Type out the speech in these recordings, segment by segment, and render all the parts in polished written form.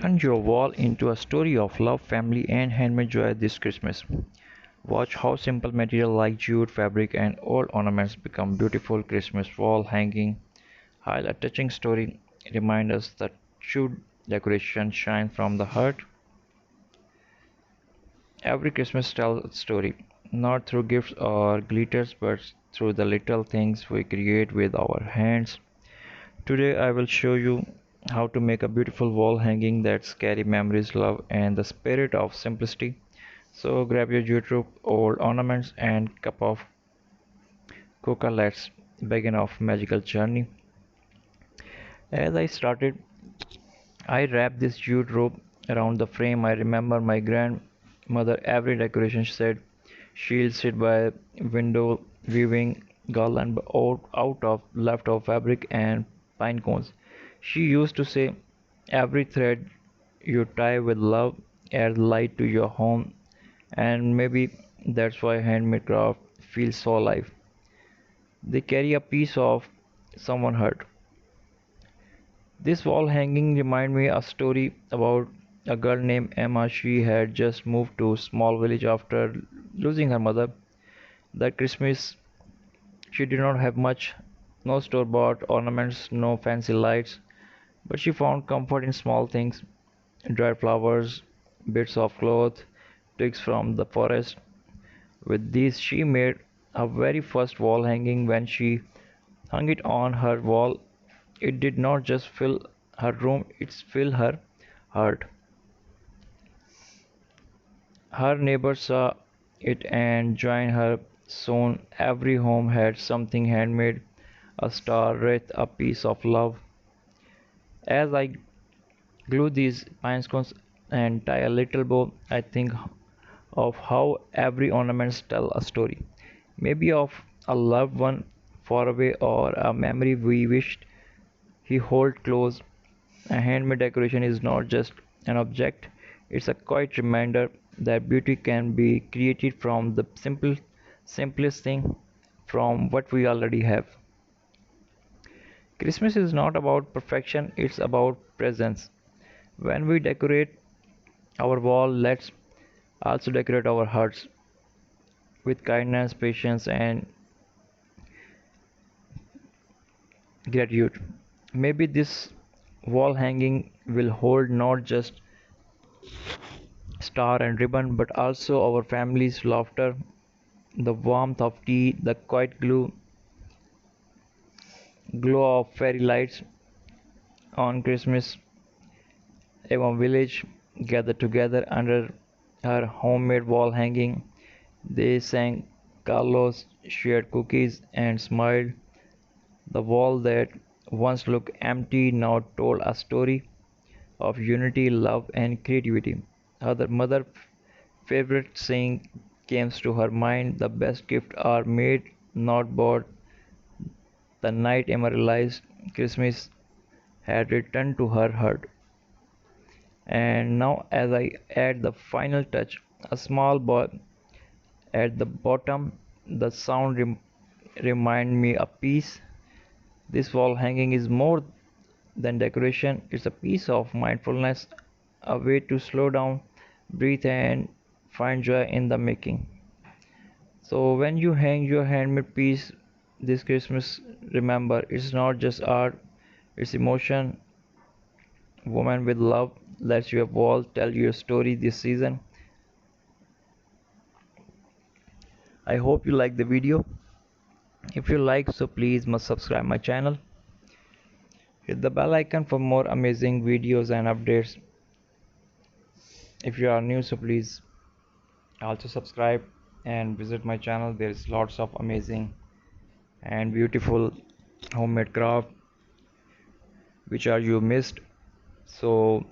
Turn your wall into a story of love, family, and handmade joy this Christmas. Watch how simple material like jute, fabric, and old ornaments become beautiful Christmas wall hanging. While a touching story remind us that true decoration shines from the heart. Every Christmas tells a story, not through gifts or glitters, but through the little things we create with our hands. Today I will show you how to make a beautiful wall hanging that carry memories, love, and the spirit of simplicity. So grab your jute old ornaments and cup of coca. Let's begin our magical journey. As I started, I wrapped this jute rope around the frame. I remember my grandmother every decoration said she'll sit by window weaving garland out of leftover fabric and pine cones. She used to say every thread you tie with love adds light to your home, and maybe that's why handmade craft feels so alive. They carry a piece of someone hurt. This wall hanging reminded me a story about a girl named Emma. She had just moved to a small village after losing her mother. That Christmas she did not have much, no store-bought ornaments, no fancy lights, but she found comfort in small things, dried flowers, bits of cloth, twigs from the forest. With these she made her very first wall hanging. When she hung it on her wall, it did not just fill her room, it filled her heart. Her neighbors saw it and joined her. Soon every home had something handmade, a star, wreath, a piece of love. As I glue these pine cones and tie a little bow, I think of how every ornament tells a story. Maybe of a loved one far away or a memory we wished he held close. A handmade decoration is not just an object, it's a quiet reminder that beauty can be created from the simplest thing, from what we already have. Christmas is not about perfection, it's about presence. When we decorate our wall, let's also decorate our hearts with kindness, patience, and gratitude. Maybe this wall hanging will hold not just star and ribbon, but also our family's laughter, the warmth of tea, the quiet glow of fairy lights on Christmas. Eve village gathered together under her homemade wall hanging. They sang carlos, shared cookies, and smiled. The wall that once looked empty now told a story of unity, love, and creativity. Her mother's favorite saying came to her mind: the best gifts are made, not bought. The night Emma realized Christmas had returned to her heart. And now, as I add the final touch, a small ball at the bottom, the sound remind me of peace. This wall hanging is more than decoration, it's a piece of mindfulness, a way to slow down, breathe, and find joy in the making. So, when you hang your handmade piece this Christmas, remember it's not just art, it's emotion. Woman with love lets your wall tell your story this season. I hope you like the video. If you like, so please must subscribe my channel. Hit the bell icon for more amazing videos and updates. If you are new, so please also subscribe and visit my channel. There is lots of amazing and beautiful homemade craft which are you missed. So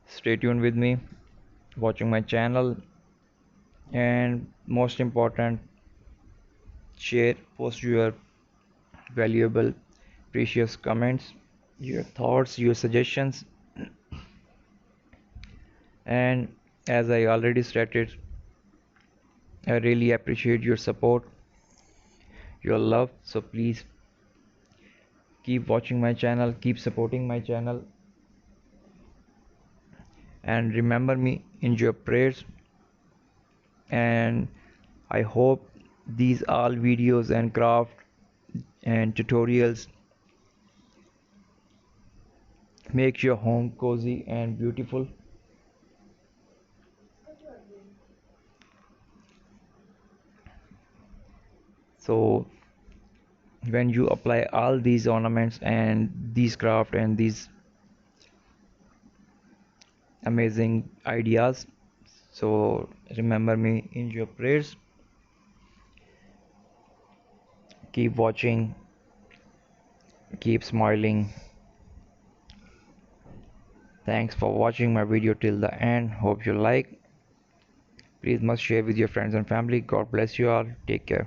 stay tuned with me, watching my channel, and most important, share, post your valuable, precious comments, your thoughts, your suggestions, and as I already stated, I really appreciate your support, your love. So please keep watching my channel, keep supporting my channel, and remember me in your prayers. And I hope these all videos and craft and tutorials make your home cozy and beautiful. So when you apply all these ornaments and these craft and these amazing ideas, so remember me in your prayers. Keep watching, keep smiling. Thanks for watching my video till the end. Hope you like. Please must share with your friends and family. God bless you all. Take care.